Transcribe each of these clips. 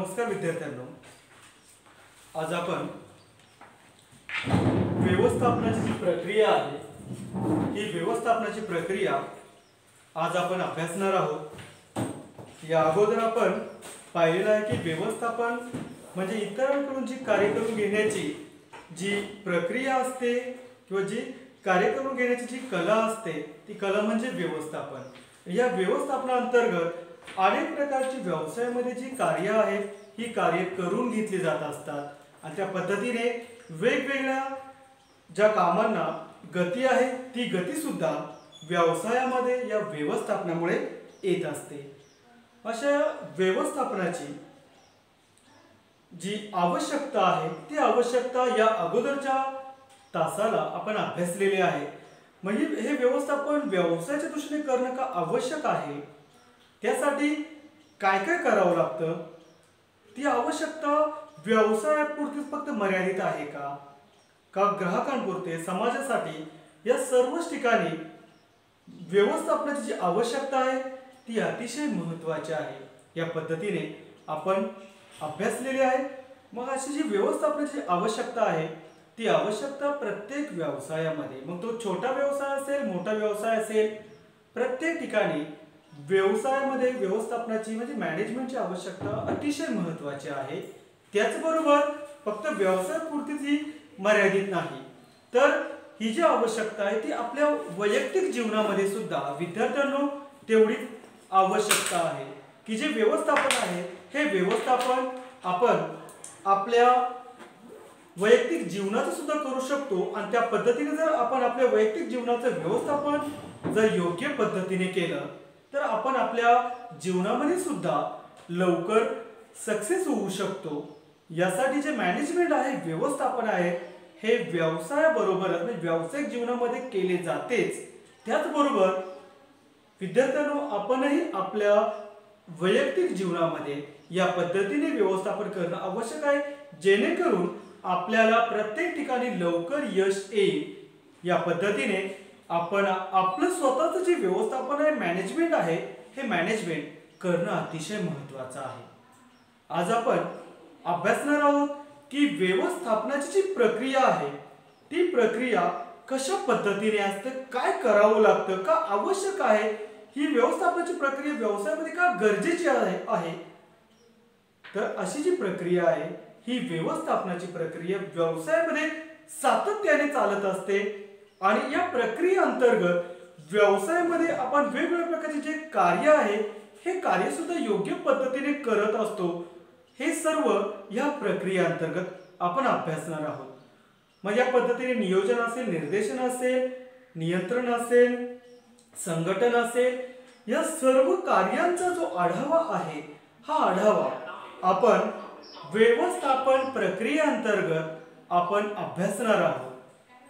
नमस्कार विद्यार्थ्यांनो, आज आपण व्यवस्थापनाची जी प्रक्रिया आहे ही व्यवस्थापनाची प्रक्रिया आज आपण अभ्यासणार आहोत। या अगोदर आपण पाहिलेलं आहे की व्यवस्थापन म्हणजे इतरांकडून जी कार्य करून घेण्याची जी प्रक्रिया असते किंवा जी कार्य करून घेण्याची जी कला असते ती कला म्हणजे व्यवस्थापन। या व्यवस्थापनाअंतर्गत अनेक प्रकारची व्यवसायामध्ये जी कार्य आहेत ही कार्य करून घेतली जात असतात आणि त्या पद्धतीने वेगवेगळ्या ज्या कामांना गती आहे ती गती सुद्धा व्यवसायामध्ये या व्यवस्थापनामुळे येत असते। अशा व्यवस्थापनाची जी आवश्यकता आहे ती आवश्यकता या अगोदरच्या तासाला आपण अभ्यासलेली आहे। म्हणजे हे व्यवस्थापन व्यवसायाच्या दृष्टीने करणं का आवश्यक आहे, त्यासाठी काय काय करावं लागतं, ती आवश्यकता व्यवसायापुरतीच फक्त मर्यादित आहे का ग्राहकांपुरते समाजासाठी या सर्वच ठिकाणी व्यवस्थापनाची जी आवश्यकता आहे ती अतिशय महत्त्वाची आहे। या पद्धतीने आपण अभ्यासलेले आहे। मग अशी जी व्यवस्थापनाची आवश्यकता आहे ती आवश्यकता प्रत्येक व्यवसायामध्ये, मग तो छोटा व्यवसाय असेल मोठा व्यवसाय असेल, प्रत्येक ठिकाणी व्यवसायामध्ये व्यवस्थापनाची म्हणजे मॅनेजमेंटची आवश्यकता अतिशय महत्त्वाची आहे। त्याचबरोबर फक्त व्यवसायापुरतीच ही मर्यादित नाही, तर ही जी आवश्यकता आहे ती आपल्या वैयक्तिक जीवनामध्ये सुद्धा विद्यार्थ्यांनो तेवढीच आवश्यकता आहे की जे व्यवस्थापन आहे हे व्यवस्थापन आपण आपल्या वैयक्तिक जीवनाचं सुद्धा करू शकतो। आणि त्या पद्धतीने जर आपण आपल्या वैयक्तिक जीवनाचं व्यवस्थापन जर योग्य पद्धतीने केलं तर आपण आपल्या जीवनामध्ये सुद्धा लवकर सक्सेस होऊ शकतो। यासाठी जे मॅनेजमेंट आहे व्यवस्थापन आहे हे व्यवसायाबरोबरच म्हणजे व्यावसायिक जीवनामध्ये केले जातेच, त्याचबरोबर विद्यार्थ्यांनो आपणही आपल्या वैयक्तिक जीवनामध्ये या पद्धतीने व्यवस्थापन करणं आवश्यक आहे, जेणेकरून आपल्याला प्रत्येक ठिकाणी लवकर यश येईल। या पद्धतीने आपण आपलं स्वतःचं जे व्यवस्थापन आहे मॅनेजमेंट आहे हे मॅनेजमेंट करणं अतिशय महत्त्वाचं आहे। आज आपण अभ्यासणार आहोत की व्यवस्थापनाची जी प्रक्रिया आहे ती प्रक्रिया कशा पद्धतीने असते, काय करावं लागतं, का आवश्यक आहे, ही व्यवस्थापनाची प्रक्रिया व्यवसायामध्ये का गरजेची आहे। तर अशी जी प्रक्रिया आहे ही व्यवस्थापनाची प्रक्रिया व्यवसायामध्ये सातत्याने चालत असते आणि या प्रक्रियेअंतर्गत व्यवसायामध्ये आपण वेगवेगळ्या प्रकारचे जे कार्य आहे हे कार्य सुद्धा योग्य पद्धतीने करत असतो। हे सर्व या प्रक्रियेअंतर्गत आपण अभ्यासणार आहोत। मग या पद्धतीने नियोजन असेल, निर्देशन असेल, नियंत्रण असेल, संघटन असेल, या सर्व कार्यांचा जो आढावा आहे हा आढावा आपण व्यवस्थापन प्रक्रियेअंतर्गत आपण अभ्यासणार आहोत।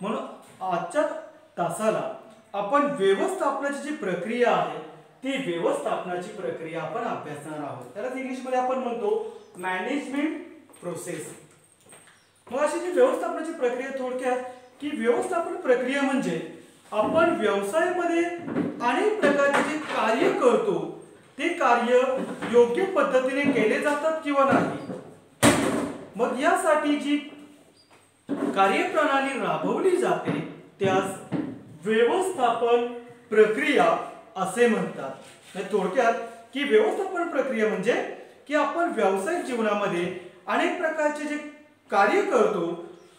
म्हणून आजच्या तासाला आपण व्यवस्थापनाची जी प्रक्रिया आहे ती व्यवस्थापनाची प्रक्रिया आपण अभ्यासणार आहोत। त्याला इंग्लिशमध्ये आपण म्हणतो मॅनेजमेंट प्रोसेस। मग अशी जी व्यवस्थापनाची प्रक्रिया थोडक्यात की व्यवस्थापन प्रक्रिया म्हणजे आपण व्यवसायामध्ये अनेक प्रकारचे जे कार्य करतो ते कार्य योग्य पद्धतीने केले जातात किंवा नाही, मग यासाठी जी कार्यप्रणाली राबवली जाते त्यास व्यवस्थापन प्रक्रिया असे म्हणतात। थोडक्यात की व्यवस्थापन प्रक्रिया म्हणजे की आपण व्यावसायिक जीवनामध्ये अनेक प्रकारचे जे कार्य करतो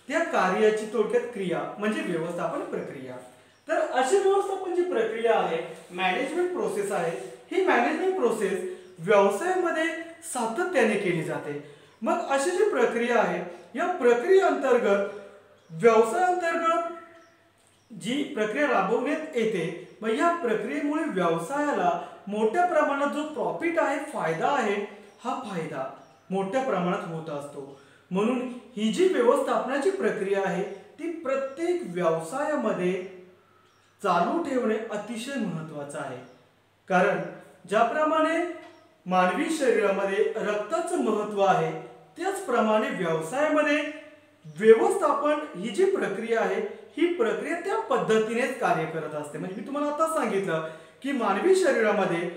त्या कार्याची थोडक्यात क्रिया म्हणजे व्यवस्थापन प्रक्रिया। तर अशी व्यवस्थापन जी प्रक्रिया आहे मॅनेजमेंट प्रोसेस आहे, ही मॅनेजमेंट प्रोसेस व्यवसायामध्ये सातत्याने केली जाते। मग अशी जी प्रक्रिया आहे या प्रक्रियेअंतर्गत व्यवसायाअंतर्गत जी प्रक्रिया राबवण्यात येते, मग या प्रक्रियेमुळे व्यवसायाला मोठ्या प्रमाणात जो प्रॉफिट आहे, फायदा आहे, हा फायदा मोठ्या प्रमाणात होत असतो। म्हणून ही जी व्यवस्थापनाची प्रक्रिया आहे ती प्रत्येक व्यवसायामध्ये चालू ठेवणे अतिशय महत्त्वाचं आहे। कारण ज्याप्रमाणे मानवी शरीरामध्ये रक्ताचं महत्त्व आहे त्याचप्रमाणे व्यवसायामध्ये व्यवस्थापन ही जी प्रक्रिया आहे ही प्रक्रिया त्या पद्धतीनेच कार्य करत असते। म्हणजे मी तुम्हाला आता सांगितलं की मानवी शरीरामध्ये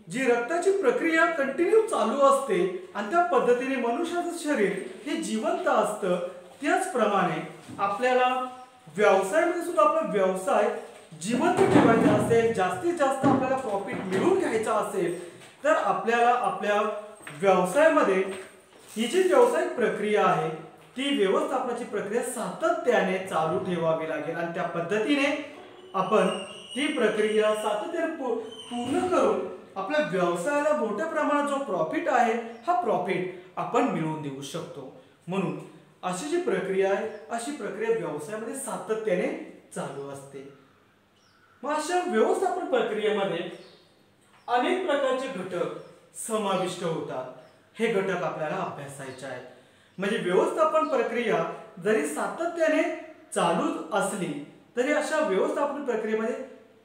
जी रक्ताची प्रक्रिया कंटिन्यू चालू असते आणि त्या पद्धतीने मनुष्याचं शरीर हे जिवंत असतं, त्याचप्रमाणे आपल्याला व्यवसायामध्ये सुद्धा आपला व्यवसाय जिवंत ठेवायचा असेल, जास्तीत जास्त आपल्याला प्रॉफिट मिळवून घ्यायचा असेल, तर आपल्याला आपल्या व्यवसायामध्ये ही जी व्यावसायिक प्रक्रिया आहे ती व्यवस्थापनाची प्रक्रिया सातत्याने चालू ठेवावी लागेल आणि त्या पद्धतीने आपण ती प्रक्रिया सातत्याने पूर्ण करून आपल्या व्यवसायाला मोठ्या प्रमाणात जो प्रॉफिट आहे हा प्रॉफिट आपण मिळवून देऊ शकतो. म्हणून अशी जी प्रक्रिया आहे अशी प्रक्रिया व्यवसायामध्ये सातत्याने चालू असते. मग अशा व्यवस्थापन प्रक्रियेमध्ये अनेक प्रकारचे घटक समाविष्ट होतात. हे घटक आपल्याला अभ्यासायचे आहेत. म्हणजे व्यवस्थापन प्रक्रिया जरी सातत्याने चालू असली तरी अशा व्यवस्थापन प्रक्रियेमध्ये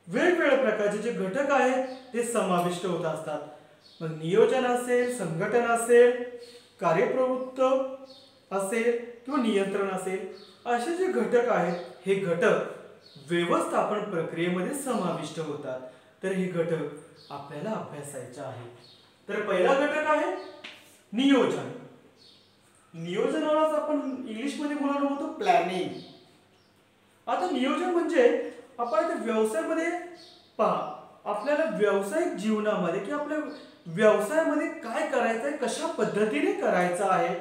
वेगवेगळ्या प्रकारचे जे घटक आहेत ते समाविष्ट होत असतात. मग नियोजन असेल, संघटन असेल, कार्यप्रवृत्त असेल किंवा नियंत्रण असेल, असे जे घटक आहेत हे घटक व्यवस्थापन प्रक्रियेमध्ये समाविष्ट होतात. तर हे घटक आपल्याला अभ्यासायचे आहेत. तर पहिला घटक आहे नियोजन. नियोजनालाच आपण इंग्लिशमध्ये मुलांना म्हणतो प्लॅनिंग. आता नियोजन म्हणजे आपण त्या व्यवसायामध्ये आपल्याला व्यावसायिक जीवनामध्ये किंवा आपल्या व्यवसायामध्ये काय करायचं आहे, कशा पद्धतीने करायचं आहे,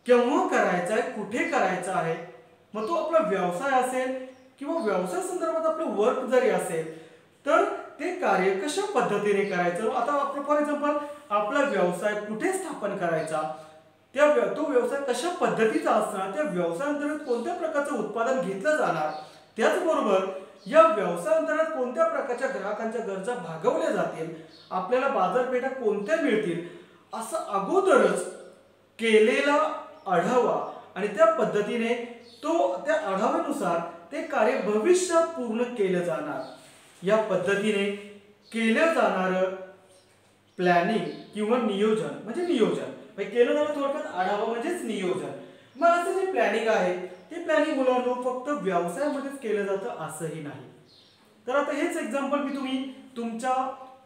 केव्हा करायचं आहे, कुठे करायचं आहे. मग तो आपला व्यवसाय असेल किंवा व्यवसाय संदर्भात आपलं वर्क जरी असेल तर ते कार्य कशा पद्धतीने करायचं. आता आपण फॉर एक्झाम्पल आपला व्यवसाय कुठे स्थापन करायचा, तो व्यवसाय कशा पद्धतीचा असणार, त्या व्यवसायाअंतर्गत कोणत्या प्रकारचं उत्पादन घेतलं जाणार, त्याचबरोबर या व्यवसायाअंतर्गत कोणत्या प्रकारच्या ग्राहकांच्या गरजा भागवल्या जातील, आपल्याला बाजारपेठा कोणत्या मिळतील, असं अगोदरच केलेला आढावा आणि त्या पद्धतीने त्या आढाव्यानुसार ते कार्य भविष्यात पूर्ण केलं जाणार. या पद्धतीने केलं जाणारं प्लॅनिंग किंवा नियोजन म्हणजे नियोजन केलं जाणं थोडक्यात आढावा म्हणजेच नियोजन. मग असं जे प्लॅनिंग आहे ते प्लॅनिंग मुलांना फक्त व्यवसायामध्येच केलं जातं असंही नाही. तर आता हेच एक्झाम्पल मी तुम्ही तुमच्या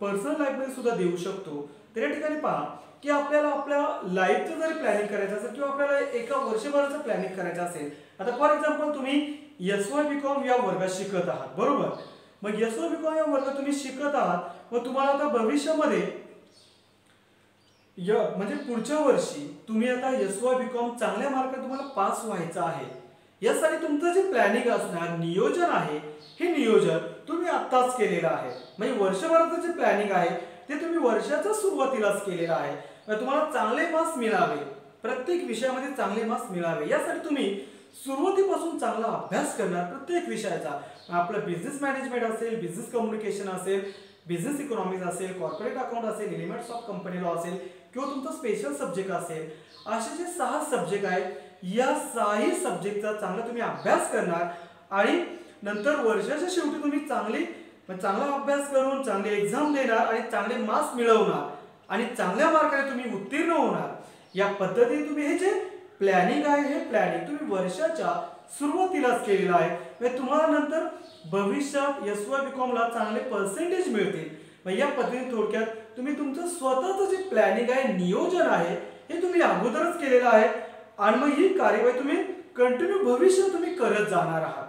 पर्सनल लाईफमध्ये सुद्धा देऊ शकतो. तर या ठिकाणी पहा की आपल्याला आपल्या लाईफचं जर प्लॅनिंग करायचं असेल किंवा आपल्याला एका वर्षभराचं प्लॅनिंग करायचं असेल, आता फॉर एक्झाम्पल तुम्ही SYBCom या वर्गात शिकत आहात, बरोबर. मग SYBCom या वर्गात तुम्ही शिकत आहात, मग तुम्हाला आता भविष्यामध्ये म्हणजे पुढच्या वर्षी तुम्ही आता SYBCom चांगल्या मार्काने तुम्हाला पास व्हायचं आहे. यासाठी तुमचं जे प्लॅनिंग असणार, नियोजन आहे, हे नियोजन तुम्ही आत्ताच केलेलं आहे. म्हणजे वर्षभराचं जे प्लॅनिंग आहे ते तुम्ही वर्षाच्या सुरुवातीलाच केलेलं आहे. तुम्हाला चांगले मार्क्स मिळावे, प्रत्येक विषयामध्ये चांगले मार्क्स मिळावे, यासाठी तुम्ही सुरुवातीपासून चांगला अभ्यास करणार प्रत्येक विषयाचा. आपलं बिझनेस मॅनेजमेंट असेल, बिझनेस कम्युनिकेशन असेल, बिझनेस इकॉनॉमिक्स असेल, कॉर्पोरेट अकाउंट असेल, एलिमेंट्स ऑफ कंपनी लॉ असेल किंवा तुमचा स्पेशल सब्जेक्ट असेल, असे जे 6 सब्जेक्ट आहेत या 6ही सब्जेक्टचा चांगला तुम्ही अभ्यास करणार आणि नंतर वर्षाच्या शेवटी तुम्ही चांगला अभ्यास करून चांगले एक्झाम देणार आणि चांगले मार्क्स मिळवणार आणि चांगल्या मार्काने तुम्ही उत्तीर्ण होणार. या पद्धतीने तुम्ही हे जे प्लॅनिंग आहे हे प्लॅनिंग तुम्ही वर्षाच्या सुरुवातीलाच केलेलं आहे. म्हणजे तुम्हाला नंतर भविष्यात SYBCom ला चांगले पर्सेंटेज मिळतील. या पद्धतीने थोडक्यात तुम्ही तुमचं स्वतःचं जे प्लॅनिंग आहे, नियोजन आहे, हे तुम्ही अगोदरच केलेलं आहे आणि मग ही कार्यवाही तुम्ही कंटिन्यू भविष्यात तुम्ही करत जाणार आहात.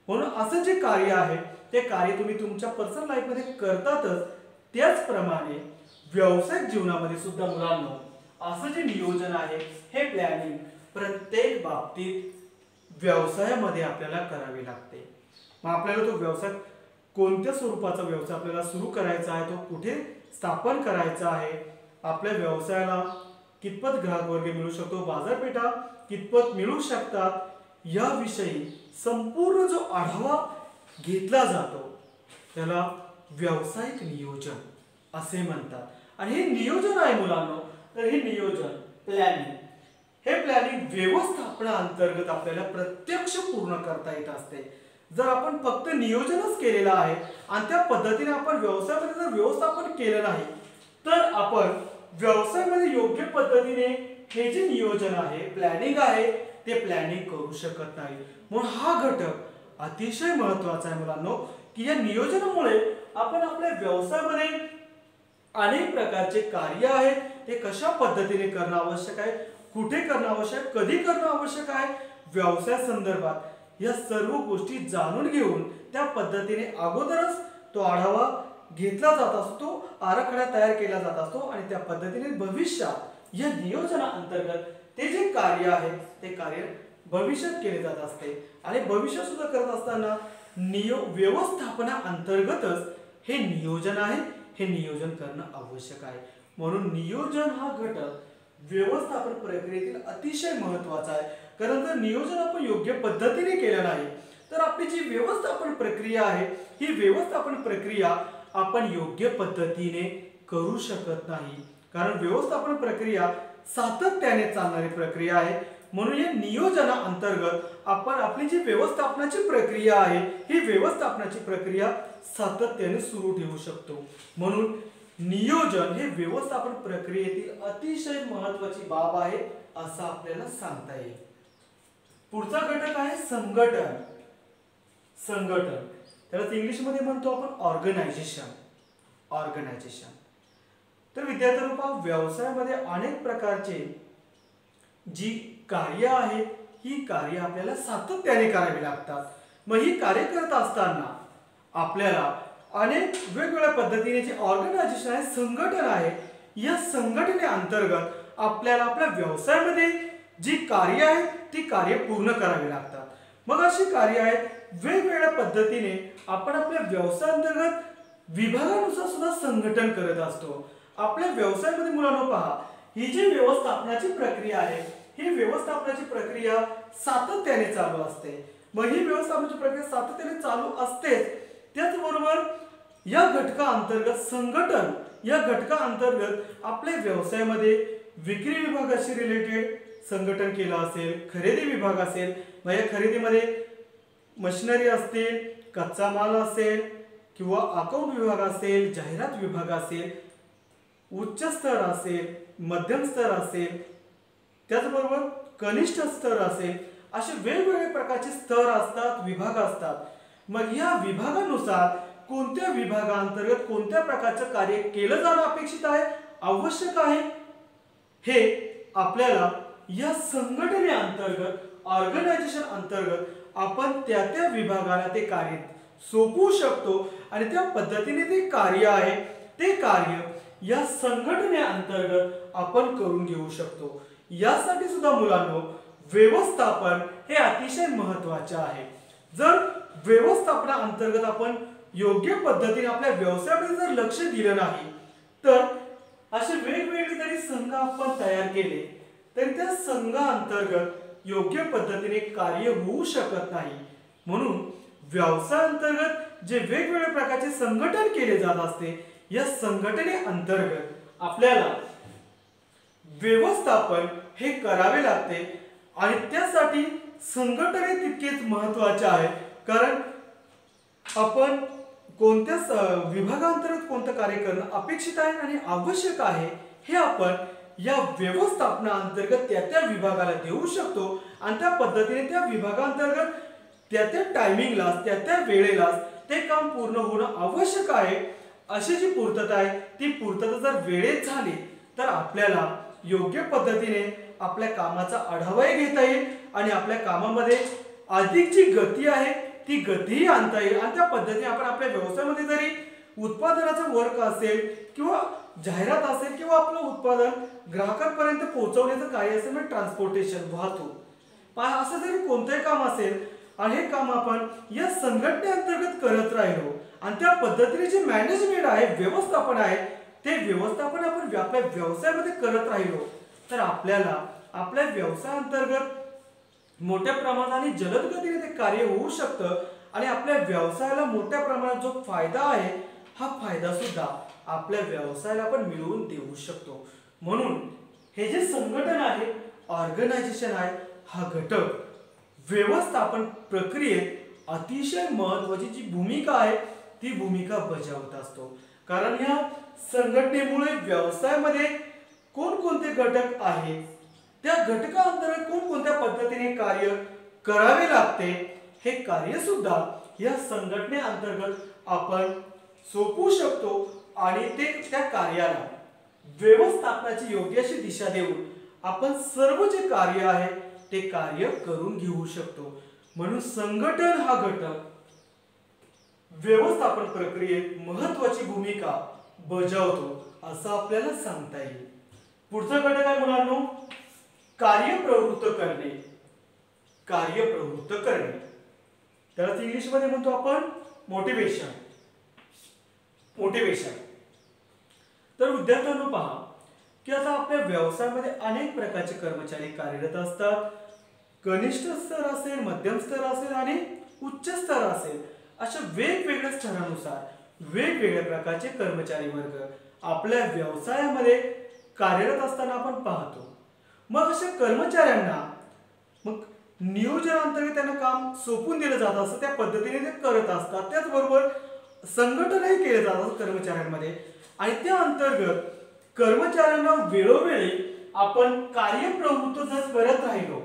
म्हणून असं जे कार्य आहे ते कार्य तुम्ही तुमच्या पर्सनल लाईफमध्ये करतातच, त्याचप्रमाणे व्यावसायिक जीवनामध्ये सुद्धा मुलांनो असं जे नियोजन आहे हे प्लॅनिंग प्रत्येक बाबतीत व्यवसायामध्ये आपल्याला करावे लागते. मग आपल्याला तो व्यवसाय कोणत्या स्वरूपाचा व्यवसाय आपल्याला सुरू करायचा आहे, तो कुठे स्थापन करायचा आहे, आपल्या व्यवसायाला कितपत ग्राहक वर्ग मिळू शकतो, बाजारपेठा कितपत मिळू शकतात, याविषयी संपूर्ण जो आढावा घेतला जातो त्याला व्यावसायिक नियोजन असे म्हणतात. आणि हे नियोजन आहे मुलांनो, तर हे नियोजन प्लॅनिंग, हे प्लॅनिंग व्यवस्थापनाअंतर्गत आपल्याला प्रत्यक्ष पूर्ण करता येत असते. जर आपण फक्त नियोजनच केलेलं आहे आणि त्या पद्धतीने आपण व्यवसायामध्ये जर व्यवस्थापन केलं नाही तर आपण व्यवसायामध्ये योग्य पद्धतीने हे जे नियोजन आहे, प्लॅनिंग आहे, ते प्लॅनिंग करू शकत नाही. म्हणून हा घटक अतिशय महत्त्वाचा आहे मुलांनो की या नियोजनामुळे आपण आपल्या व्यवसायामध्ये अनेक प्रकारचे कार्य आहेत, ते कशा पद्धतीने करणं आवश्यक आहे, कुठे करणं आवश्यक, कधी करणं आवश्यक आहे, व्यवसाय संदर्भात या सर्व गोष्टी जाणून घेऊन त्या पद्धतीने अगोदरच तो आढावा घेतला जात असतो, आराखडा तयार केला जात असतो आणि त्या पद्धतीने भविष्यात या नियोजना अंतर्गत ते जे कार्य आहे ते कार्य भविष्यात केले जात असते आणि भविष्यात सुद्धा करत असताना व्यवस्थापना अंतर्गतच हे नियोजन आहे, हे नियोजन करणं आवश्यक आहे। म्हणून नियोजन हा घटक व्यवस्थापन प्रक्रियेतील अतिशय महत्त्वाचा आहे, कारण जर नियोजन आपण योग्य पद्धतीने केलं नाही तर आपली जी व्यवस्थापन प्रक्रिया आहे ही व्यवस्थापन प्रक्रिया आपण योग्य पद्धतीने करू शकत नाही, कारण व्यवस्थापन प्रक्रिया सातत्याने चालणारी प्रक्रिया आहे। म्हणून या नियोजना अंतर्गत आपण आपली जी व्यवस्थापनाची प्रक्रिया आहे ही व्यवस्थापनाची प्रक्रिया सातत्याने सुरू ठेवू शकतो। म्हणून नियोजन हे व्यवस्थापन प्रक्रियेतील अतिशय महत्त्वाची बाब आहे असं आपल्याला सांगता येईल। पुढचा घटक आहे संघटन। संघटन त्याला इंग्लिश मध्ये म्हणतो आपण ऑर्गनायझेशन। ऑर्गनायझेशन तर विद्यार्थ्यांनो पहा, व्यवसायामध्ये अनेक प्रकारचे जी कार्य आहे ही कार्य आपल्याला सातत्याने करावी लागतात। मग ही कार्य करत असताना आपल्याला अनेक वेगवेगळ्या पद्धतीने जे ऑर्गनायझेशन आहे, संघटन आहे, या संघटने अंतर्गत आपल्याला आपल्या व्यवसायामध्ये जी कार्य आहे ती कार्य पूर्ण करावी लागतात। मग अशी कार्य आहेत वेगवेगळ्या पद्धतीने आपण आपल्या व्यवसायाअंतर्गत विभागानुसार सुद्धा संघटन करत असतो। आपल्या व्यवसायामध्ये मुलांनो पहा, ही जी व्यवस्थापनाची प्रक्रिया आहे ही व्यवस्थापनाची प्रक्रिया सातत्याने चालू असते। मग ही व्यवस्थापनाची प्रक्रिया सातत्याने चालू असतेच, त्याचबरोबर या घटका अंतर्गत संघटन, या घटका अंतर्गत आपल्या व्यवसायामध्ये विक्री विभागाशी रिलेटेड संघटन केलं असेल, खरेदी विभाग असेल, मग या खरेदीमध्ये मशिनरी असतील, कच्चा माल असेल किंवा अकाउंट विभाग असेल, जाहिरात विभाग असेल, उच्च स्तर असेल, मध्यम स्तर असेल, त्याचबरोबर कनिष्ठ स्तर असेल, असे वेगवेगळे प्रकारचे स्तर असतात, विभाग असतात। मग या विभागानुसार कोणत्या विभागांतर्गत कोणत्या प्रकारचं कार्य केलं जाणं अपेक्षित आहे, आवश्यक आहे, हे आपल्याला या संघटने अंतर्गत, ऑर्गनायझेशन अंतर्गत आपण त्या त्या विभागाला ते कार्य सोपवू शकतो आणि त्या पद्धतीने ते कार्य आहे ते कार्य या संघटने अंतर्गत आपण करून घेऊ शकतो। यासाठी सुद्धा मुलांनो व्यवस्थापन हे अतिशय महत्त्वाचे आहे। जर व्यवस्थापना अंतर्गत आपण योग्य पद्धतीने आपल्या व्यवसायामध्ये जर लक्ष दिलं नाही तर असे वेगवेगळे जरी संघ आपण तयार केले तरी त्या संघाअंतर्गत योग्य पद्धतीने कार्य होऊ शकत नाही। म्हणून व्यवसायाअंतर्गत जे वेगवेगळ्या प्रकारचे संघटन केले जात असते, या संघटने अंतर्गत आपल्याला व्यवस्थापन हे करावे लागते आणि त्यासाठी संघटने तितकेच महत्त्वाचे आहे, कारण आपण कोणत्या विभागांतर्गत कोणतं कार्य करणं अपेक्षित आहे आणि आवश्यक आहे हे आपण या व्यवस्थापना अंतर्गत त्या त्या विभागाला देऊ शकतो आणि त्या पद्धतीने त्या विभागांतर्गत त्या त्या टायमिंगला, त्या त्या वेळेला ते काम पूर्ण होणं आवश्यक आहे। अशी जी पूर्तता आहे ती पूर्तता जर वेळेत झाली तर आपल्याला योग्य पद्धतीने आपल्या कामाचा आढावाही घेता येईल आणि आपल्या कामामध्ये अधिक जी गती आहे ती गतीही आणता येईल आणि त्या पद्धतीने आपण आपल्या व्यवसायामध्ये जरी उत्पादनाचा वर्क असेल किंवा जाहिरात असेल किंवा आपलं उत्पादन ग्राहकांपर्यंत पोहोचवण्याचं कार्य असेल, म्हणजे ट्रान्सपोर्टेशन, वाहतूक, असं जरी कोणतंही काम असेल आणि हे काम आपण या संघटनेअंतर्गत करत राहिलो आणि त्या पद्धतीने जे मॅनेजमेंट आहे, व्यवस्थापन आहे, ते व्यवस्थापन आपण आपल्या व्यवसायामध्ये करत राहिलो तर आपल्याला आपल्या व्यवसायाअंतर्गत मोठ्या प्रमाणात आणि जलद गतीने ते कार्य होऊ शकतं आणि आपल्या व्यवसायाला मोठ्या प्रमाणात जो फायदा आहे हा फायदा सुद्धा आपल्या व्यवसायाला आपण मिळवून देऊ शकतो। म्हणून हे जे संघटन आहे, ऑर्गनायझेशन आहे, हा घटक व्यवस्थापन प्रक्रियेत अतिशय महत्त्वाची जी भूमिका आहे ती भूमिका बजावत असतो, कारण या संघटनेमुळे व्यवसायामध्ये कोणकोणते घटक आहेत, त्या घटकांतर्गत कोणकोणत्या पद्धतीने कार्य करावे लागते हे कार्य सुद्धा या संघटने अंतर्गत आपण सोपवू शकतो आणि ते त्या कार्याला व्यवस्थापनाची योग्य अशी दिशा देऊन आपण सर्व जे कार्य आहे ते कार्य करून घेऊ शकतो. म्हणून संघटन हा घटक व्यवस्थापन प्रक्रियेत महत्वाची भूमिका बजावतो असं आपल्याला सांगता येईल. पुढचा घटक आहे मुलांनो, कार्यप्रवृत्त करणे. कार्यप्रवृत्त करणे त्याला इंग्लिश मध्ये म्हणतो आपण मोटिवेशन. मोटिवेशन. तर विद्यार्थ्यांनो पहा की आता आपल्या व्यवसायामध्ये अनेक प्रकारचे कर्मचारी कार्यरत असतात. कनिष्ठ स्तर असेल, मध्यम स्तर असेल आणि उच्च स्तर असेल, अशा वेगवेगळ्या स्तरानुसार वेगवेगळ्या प्रकारचे कर्मचारी वर्ग आपल्या व्यवसायामध्ये कार्यरत असताना आपण पाहतो. मग अशा कर्मचाऱ्यांना मग नियोजनाअंतर्गत त्यांना काम सोपून दिलं जात असतं, त्या पद्धतीने ते करत असतात. त्याचबरोबर संघटनही केले जात असतं कर्मचाऱ्यांमध्ये आणि त्या अंतर्गत कर्मचाऱ्यांना वेळोवेळी आपण कार्यप्रवृत्त जर करत राहिलो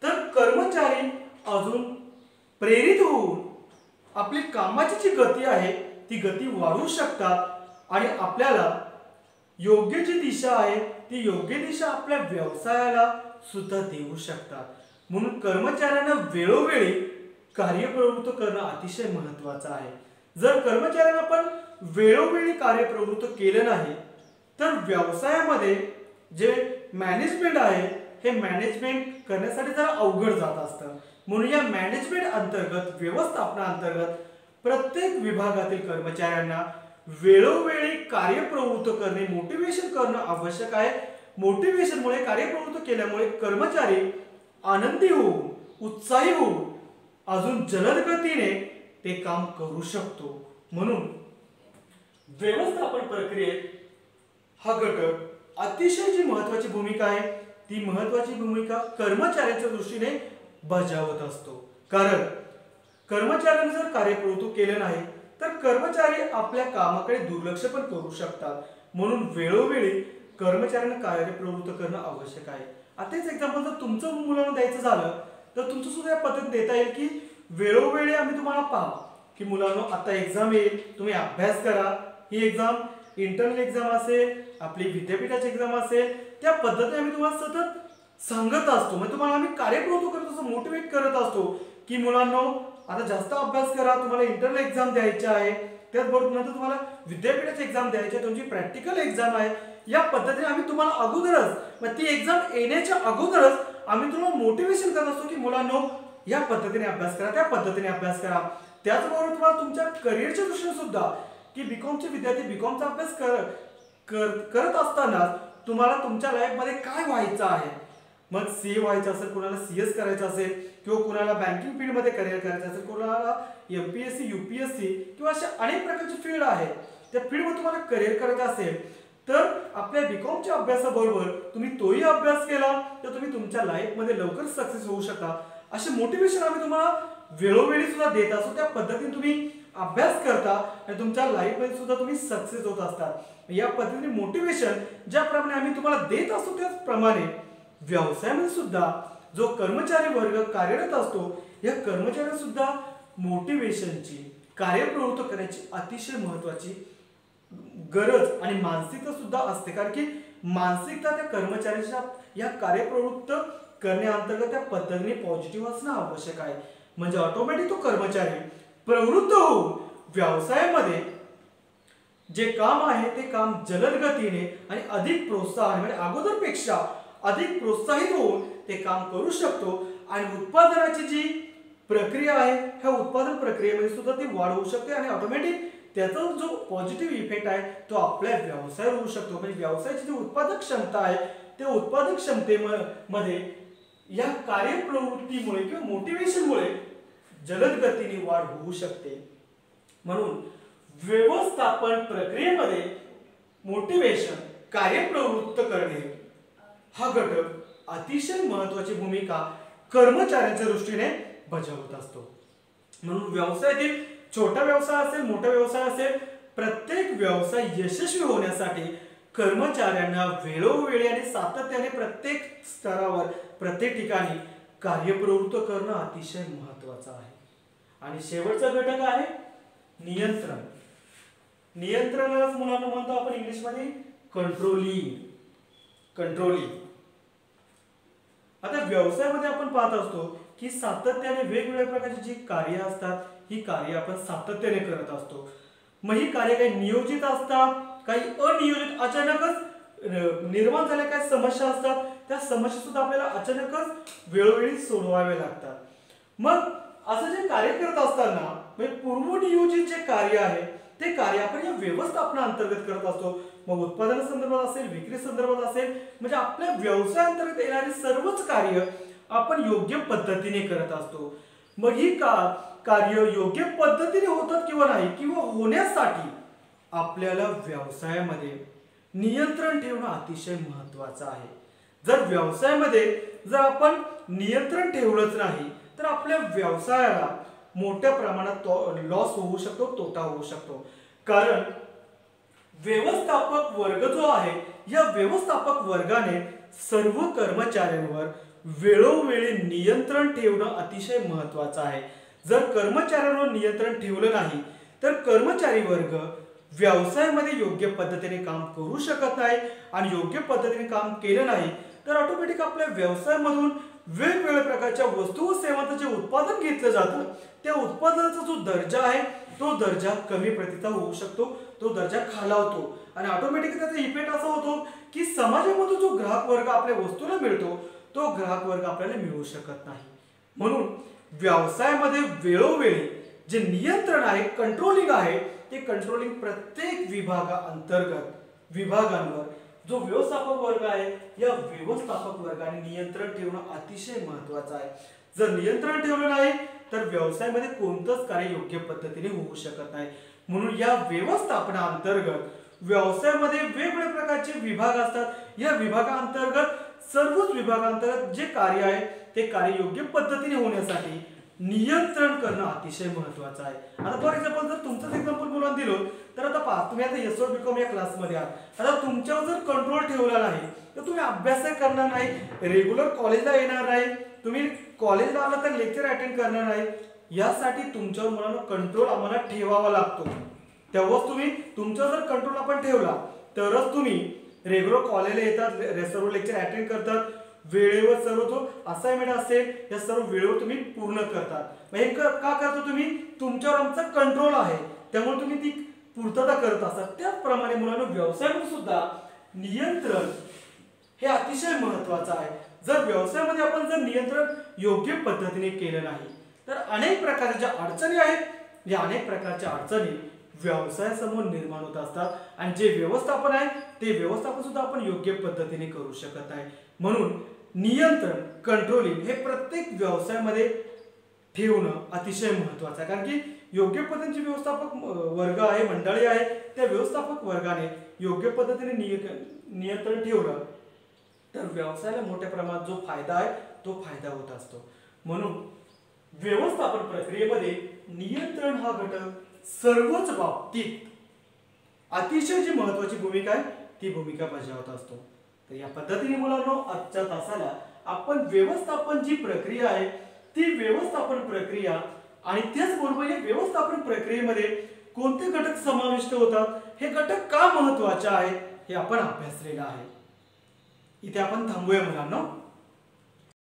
तर कर्मचारी अजून प्रेरित होऊन आपली कामाची जी गती आहे ती गती वाढवू शकतात आणि आपल्याला योग्य जी दिशा आहे ती योग्य दिशा आपल्या व्यवसायाला सुद्धा देऊ शकतात. म्हणून कर्मचाऱ्यांना वेळोवेळी कार्यप्रवृत्त करणं अतिशय महत्त्वाचं आहे. जर कर्मचाऱ्यांना आपण वेळोवेळी कार्यप्रवृत्त केलं नाही तर व्यवसायामध्ये जे मॅनेजमेंट आहे हे मॅनेजमेंट करण्यासाठी जरा अवघड जात असतं. म्हणून या मॅनेजमेंट अंतर्गत, व्यवस्थापनाअंतर्गत प्रत्येक विभागातील कर्मचाऱ्यांना वेळोवेळी कार्यप्रवृत्त करणे, मोटिवेशन करणं आवश्यक आहे. मोटिवेशनमुळे, कार्यप्रवृत्त केल्यामुळे कर्मचारी आनंदी होऊन, उत्साही होऊन अजून जलद गतीने ते काम करू शकतो. म्हणून व्यवस्थापन प्रक्रियेत हा घटक अतिशय जी महत्वाची भूमिका आहे ती महत्वाची भूमिका कर्मचाऱ्यांच्या दृष्टीने बजावत असतो. कारण कर्मचाऱ्यांनी जर कार्यप्रवृत्त केले नाही तर कर्मचारी आपल्या कामाकडे दुर्लक्ष पण करू शकतात. म्हणून वेळोवेळी कर्मचाऱ्यांना कार्यप्रवृत्त करणं आवश्यक आहे. आताच एक्झाम्पल जर तुमचं मुलांना द्यायचं झालं तर तुमचं सुद्धा या पद्धतीने देता येईल की वेळोवेळी आम्ही तुम्हाला पहा की मुलांनो आता एक्झाम येईल, तुम्ही अभ्यास करा. ही एक्झाम इंटरनल एक्झाम असेल, आपली विद्यापीठाची एक्झाम असेल, त्या पद्धतीने आम्ही तुम्हाला सतत सांगत असतो. म्हणजे तुम्हाला आम्ही कार्यप्रवृत्त करत असतो, मोटिवेट करत असतो की मुलांनो आता जास्त अभ्यास करा, तुम्हाला इंटरनल एक्झाम द्यायची आहे, त्याचबरोबर नंतर तुम्हाला विद्यापीठाची एक्झाम द्यायची आहे, तुमची प्रॅक्टिकल एक्झाम आहे. या पद्धतीने आम्ही तुम्हाला अगोदरच, मग ती एक्झाम येण्याच्या अगोदरच आम्ही तुम्हाला मोटिवेशन करत असतो की मुलांनो या पद्धतीने अभ्यास करा, त्या पद्धतीने अभ्यास करा. त्याचबरोबर तुम्हाला तुमच्या करिअरच्या दृष्टीने सुद्धा की बीकॉमचे विद्यार्थी बीकॉमचा अभ्यास करत असताना तुम्हाला तुमच्या लाईफमध्ये काय व्हायचं आहे, मग सीए व्हायचं असेल, कोणाला सीएस करायचं असेल किंवा कोणाला बँकिंग फील्डमध्ये करिअर करायचं असेल, कोणाला एमपीएससी, यूपीएससी किंवा अशा अनेक प्रकारची फील्ड आहे, त्या फील्डमध्ये तुम्हाला करिअर करायचं असेल तर आपल्या बीकॉमच्या अभ्यासाबरोबर तुम्ही तोही अभ्यास केला तर तुम्ही तुमच्या लाईफमध्ये लवकर सक्सेस होऊ शकता. असे मोटिवेशन आम्ही तुम्हाला वेळोवेळी सुद्धा देत असतो. त्या पद्धतीने तुम्ही अभ्यास करता आणि तुमच्या लाईफमध्ये सुद्धा तुम्ही सक्सेस होत असतात. या पद्धतीने मोटिवेशन ज्याप्रमाणे आम्ही तुम्हाला देत असतो त्याचप्रमाणे व्यवसायामध्ये सुद्धा जो कर्मचारी वर्ग कार्यरत असतो या कर्मचाऱ्यांना सुद्धा मोटिवेशनची, कार्यप्रवृत्त करण्याची अतिशय महत्वाची गरज आणि मानसिकता सुद्धा असते. कारण की मानसिकता त्या कर्मचाऱ्याच्या या कार्यप्रवृत्त करण्याअंतर्गत त्या पद्धतीने पॉझिटिव्ह असणं आवश्यक आहे. म्हणजे ऑटोमॅटिक तो कर्मचारी प्रवृत्त होऊन व्यवसायामध्ये जे काम आहे ते काम जलद गतीने आणि अधिक प्रोत्साहन, म्हणजे अगोदरपेक्षा अधिक प्रोत्साहित होऊन ते काम करू शकतो आणि उत्पादनाची जी प्रक्रिया आहे ह्या उत्पादन प्रक्रियेमध्ये सुद्धा ती वाढ होऊ शकते आणि ऑटोमॅटिक त्याचा जो पॉझिटिव्ह इफेक्ट आहे तो आपल्या व्यवसायावर होऊ शकतो. म्हणजे व्यवसायाची जी उत्पादक क्षमता आहे त्या उत्पादक क्षमतेमध्ये या कार्यप्रवृत्तीमुळे किंवा मोटिवेशनमुळे जलद गतीने वाढ होऊ शकते. म्हणून व्यवस्थापन प्रक्रियेमध्ये मोटिवेशन, कार्यप्रवृत्त करणे हा घटक अतिशय महत्वाची भूमिका कर्मचाऱ्यांच्या दृष्टीने बजावत असतो. म्हणून व्यवसायातील छोटा व्यवसाय असेल, मोठा व्यवसाय असेल, प्रत्येक व्यवसाय यशस्वी होण्यासाठी कर्मचाऱ्यांना वेळोवेळी आणि सातत्याने प्रत्येक स्तरावर, प्रत्येक ठिकाणी कार्यप्रवृत्त करणं अतिशय महत्वाचं आहे. आणि शेवटचा घटक आहे नियंत्रण. नियंत्रणालाच मुलांना म्हणतो आपण इंग्लिशमध्ये कंट्रोलिंग. कंट्रोलिंग. आता व्यवसायामध्ये आपण पाहत असतो की सातत्याने वेगवेगळ्या प्रकारची जी कार्य असतात ही कार्य आपण सातत्याने करत असतो. मग ही कार्य काही नियोजित असतात, काही अनियोजित, अचानकच निर्माण झाल्या काही समस्या असतात, त्या समस्या सुद्धा आपल्याला अचानकच वेळोवेळी सोडवावे लागतात. मग असं जे कार्य करत असताना म्हणजे पूर्वनियोजित जे कार्य आहे ते कार्य आपण या व्यवस्थापनाअंतर्गत करत असतो. मग उत्पादन संदर्भात असेल, विक्री संदर्भात असेल, म्हणजे आपल्या व्यवसायाअंतर्गत येणारे सर्वच कार्य आपण योग्य पद्धतीने करत असतो. मग ही कार्य योग्य पद्धतीने होतात किंवा नाही, किंवा होण्यासाठी आपल्याला व्यवसायामध्ये नियंत्रण ठेवणं अतिशय महत्त्वाचं आहे. जर व्यवसायामध्ये जर आपण नियंत्रण ठेवलंच नाही तर आपल्या व्यवसायाला मोठ्या प्रमाणात लॉस होऊ शकतो, तोटा होऊ शकतो. कारण व्यवस्थापक वर्ग जो आहे या व्यवस्थापक वर्गाने सर्व कर्मचाऱ्यांवर वेळोवेळी नियंत्रण ठेवणं अतिशय महत्त्वाचं आहे. जर कर्मचाऱ्यांवर नियंत्रण ठेवलं नाही तर कर्मचारी वर्ग व्यवसायामध्ये योग्य पद्धतीने काम करू शकत नाही, आणि योग्य पद्धतीने काम केलं नाही तर ऑटोमॅटिक आपल्या व्यवसायामधून वेगवेगळ्या प्रकारच्या वस्तू व सेवांचं जे उत्पादन घेतलं जातं त्या उत्पादनाचा जो दर्जा आहे तो दर्जा कमी प्रतीचा होऊ शकतो, तो दर्जा खालावतो, आणि ऑटोमॅटिकली त्याचा इफेक्ट असा होतो की समाजामध्ये जो ग्राहक वर्ग आपल्या वस्तूला मिळतो तो ग्राहक वर्ग आपल्याला मिळू शकत नाही. म्हणून व्यवसायामध्ये वेळोवेळी जे नियंत्रण आहे, कंट्रोलिंग आहे, ते कंट्रोलिंग प्रत्येक विभागांवर जो व्यवस्थापक वर्ग आहे या व्यवस्थापक वर्गाने नियंत्रण ठेवणं अतिशय महत्त्वाचं आहे. जर नियंत्रण ठेवलं नाही तर व्यवसायामध्ये कोणतंच कार्य योग्य पद्धतीने होऊ शकत नाही. म्हणून या व्यवस्थापनाअंतर्गत व्यवसायामध्ये वेगवेगळ्या प्रकारचे विभाग असतात. या विभागांतर्गत सर्वच विभागांतर्गत जे कार्य आहे ते कार्य योग्य पद्धतीने होण्यासाठी नियंत्रण करणं अतिशय महत्त्वाचं आहे. आता फॉर एक्झाम्पल जर तुमचंच एक्झाम्पल मुलांना दिलं तर आता पहा, तुम्ही आता SOBCom या क्लासमध्ये आहात. आता तुमच्यावर जर कंट्रोल ठेवला नाही तर तुम्ही अभ्यासही करणार नाही, रेग्युलर कॉलेजला येणार नाही, तुम्ही कॉलेजला आला तर लेक्चर अटेंड करणार नाही. यासाठी तुमच्यावर मुलांना कंट्रोल आम्हाला ठेवावा लागतो. तेव्हाच तुम्ही तुमचा जर कंट्रोल आपण ठेवला तरच तुम्ही रेग्युलर कॉलेजला येतात, सर्व लेक्चर अटेंड करतात, वेळेवर सर्व जो असाइनमेंट असेल या सर्व वेळेवर तुम्ही पूर्ण करतात. हे का करतो तुम्ही? तुमच्यावर आमचा कंट्रोल आहे त्यामुळे तुम्ही ती पूर्तता करत असतात. त्याचप्रमाणे मुलांना व्यवसायामध्ये सुद्धा नियंत्रण हे अतिशय महत्त्वाचं आहे. जर व्यवसायामध्ये आपण जर नियंत्रण योग्य पद्धतीने केलं नाही तर अनेक प्रकारच्या ज्या अडचणी आहेत, या अनेक प्रकारच्या अडचणी व्यवसायासमोर निर्माण होत असतात, आणि जे व्यवस्थापन आहे ते व्यवस्थापन सुद्धा आपण योग्य पद्धतीने करू शकत नाही. म्हणून नियंत्रण, कंट्रोलिंग हे प्रत्येक व्यवसायामध्ये ठेवणं अतिशय महत्त्वाचं आहे. कारण की योग्य पद्धतीचे व्यवस्थापक वर्ग आहे, मंडळी आहे, त्या व्यवस्थापक वर्गाने योग्य पद्धतीने नियंत्रण ठेवलं तर व्यवसायाला मोठ्या प्रमाणात जो फायदा आहे तो फायदा होत असतो. म्हणून व्यवस्थापन प्रक्रियेमध्ये नियंत्रण हा घटक सर्वच बाबतीत अतिशय जी महत्त्वाची भूमिका आहे ती भूमिका बजावत असतो. तर या पद्धतीने मुलांनो आजच्या तासाला आपण व्यवस्थापन जी प्रक्रिया आहे ती व्यवस्थापन प्रक्रिया आणि त्याचबरोबर या व्यवस्थापन प्रक्रियेमध्ये कोणते घटक समाविष्ट होतात, हे घटक का महत्त्वाचे आहेत हे आपण अभ्यासलेलं आहे. इथे आपण थांबूया मुलांनो.